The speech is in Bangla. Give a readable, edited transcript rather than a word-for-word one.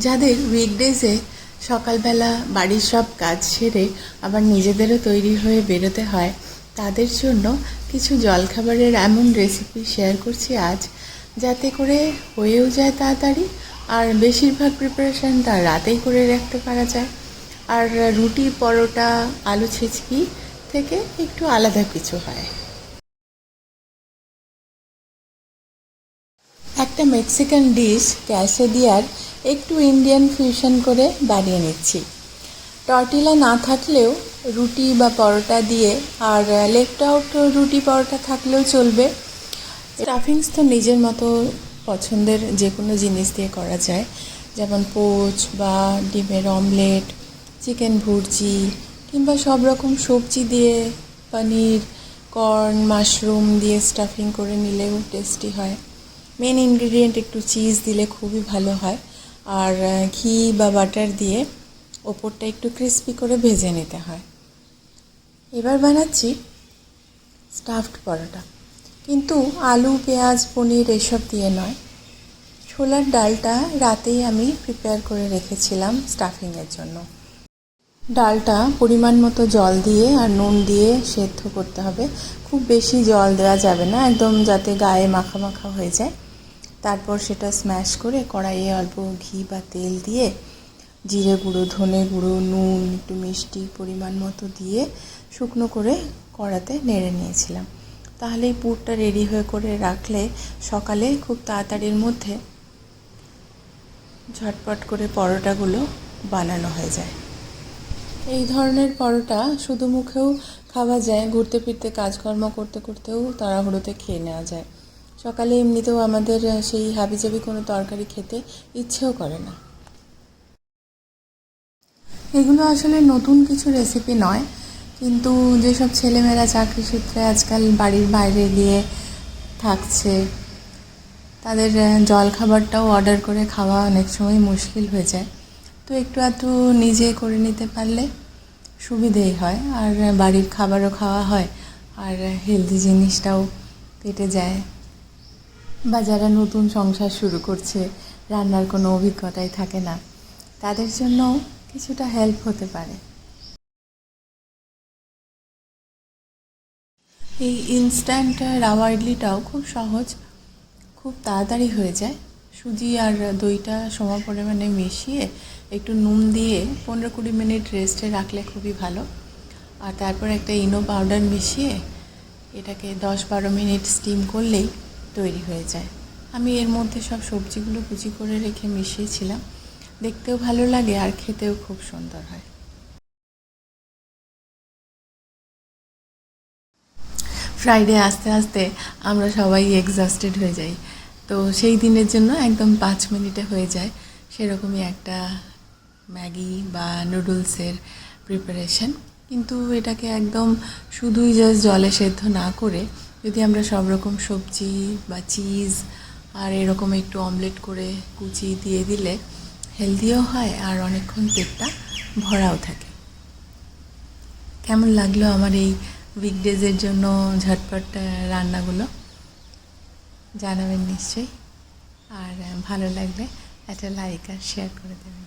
যাদের উইকডেজে সকালবেলা বাড়ির সব কাজ সেরে আবার নিজেদেরও তৈরি হয়ে বেরোতে হয়, তাদের জন্য কিছু জলখাবারের এমন রেসিপি শেয়ার করছি আজ, যাতে করে হয়েও যায় তাড়াতাড়ি আর বেশিরভাগ প্রিপারেশানটা রাতেই করে রাখতে পারা যায়। আর রুটি, পরোটা, আলু ছেঁচকি থেকে একটু আলাদা কিছু হয়। একটা মেক্সিকান ডিশ ক্যাসেডিয়ার একটু ইন্ডিয়ান ফিউশন করে বানিয়ে নিচ্ছি। টর্টিলা না থাকলেও রুটি বা পরোটা দিয়ে, আর লেফট আউট রুটি পরোটা থাকলেও চলবে। স্টাফিংস তো নিজের মতো পছন্দের যে কোনো জিনিস দিয়ে করা যায়, যেমন পোচ বা ডিমের অমলেট, চিকেন ভুর্জি কিংবা সব রকম সবজি দিয়ে, পনির, কর্ন, মাশরুম দিয়ে স্টাফিং করে নিলেও টেস্টি হয়। মেন ইনগ্রিডিয়েন্ট একটু চিজ দিলে খুবই ভালো হয়, আর ঘি বা বাটার দিয়ে ওপরটা একটু ক্রিস্পি করে ভেজে নিতে হয়। এবার বানাচ্ছি স্টাফড পরোটা, কিন্তু আলু, পেঁয়াজ, পনির এসব দিয়ে নয়। ছোলার ডালটা রাতেই আমি প্রিপেয়ার করে রেখেছিলাম স্টাফিংয়ের জন্য। ডালটা পরিমাণ মতো জল দিয়ে আর নুন দিয়ে সেদ্ধ করতে হবে। খুব বেশি জল দেওয়া যাবে না, একদম যাতে গায়ে মাখা মাখা হয়ে যায়। তারপর সেটা স্ম্যাশ করে কড়াইয়ে অল্প ঘি বা তেল দিয়ে জিরে গুঁড়ো, ধনে গুঁড়ো, নুন, একটু মিষ্টি পরিমাণ মতো দিয়ে শুকনো করে কড়াতে নেড়ে নিয়েছিলাম। তাহলে এই পুরটা রেডি হয়ে করে রাখলে সকালে খুব তাড়াতাড়ির মধ্যে ঝটপট করে পরোটাগুলো বানানো হয়ে যায়। এই ধরনের পরোটা শুধু মুখেও খাওয়া যায়, ঘুরতে ফিরতে কাজকর্ম করতে করতেও তাড়াহুড়োতে খেয়ে নেওয়া যায়। সকালে এমনিতেও আমাদের সেই হাবিজাবি কোনো তরকারি খেতে ইচ্ছেও করে না। এগুলো আসলে নতুন কিছু রেসিপি নয়, কিন্তু যেসব ছেলেমেয়েরা চাকরি সূত্রে আজকাল বাড়ির বাইরে গিয়ে থাকছে, তাদের জলখাবারটাও অর্ডার করে খাওয়া অনেক সময় মুশকিল হয়ে যায়। তো একটু আধটু নিজে করে নিতে পারলে সুবিধেই হয়, আর বাড়ির খাবারও খাওয়া হয়, আর হেলদি জিনিসটাও পেটে যায়। বা যারা নতুন সংসার শুরু করছে, রান্নার কোনো অভিজ্ঞতাই থাকে না, তাদের জন্য কিছুটা হেল্প হতে পারে। এই ইনস্ট্যান্ট রাওয়া ইডলিটাও খুব সহজ, খুব তাড়াতাড়ি হয়ে যায়। সুজি আর দইটা সম পরিমাণে মিশিয়ে একটু নুন দিয়ে 15-20 মিনিট রেস্টে রাখলে খুবই ভালো। আর তারপর একটা ইনো পাউডার মিশিয়ে এটাকে 10-12 মিনিট স্টিম করলেই তৈরি হয়ে যায়। আমি এর মধ্যে সব সবজিগুলো কুচি করে রেখে মিশিয়েছিলাম, দেখতেও ভালো লাগে আর খেতেও খুব সুন্দর হয়। ফ্রাইডে আসতে আসতে আমরা সবাই এক্সস্টেড হয়ে যাই, তো সেই দিনের জন্য একদম 5 মিনিটে হয়ে যায় সেরকমই একটা ম্যাগি বা নুডলসের প্রিপারেশন। কিন্তু এটাকে একদম শুধুই জাস্ট জলে সেদ্ধ না করে যদি আমরা সব রকম সবজি বা চিজ আর এরকম একটু অমলেট করে কুচি দিয়ে দিলে হেলদিও হয় আর অনেকক্ষণ পেটটা ভরাও থাকে। কেমন লাগলো আমার এই উইকডেজের জন্য ঝটপট রান্নাগুলো জানাবেন নিশ্চয়ই, আর ভালো লাগলে একটা লাইক আর শেয়ার করে দেবেন।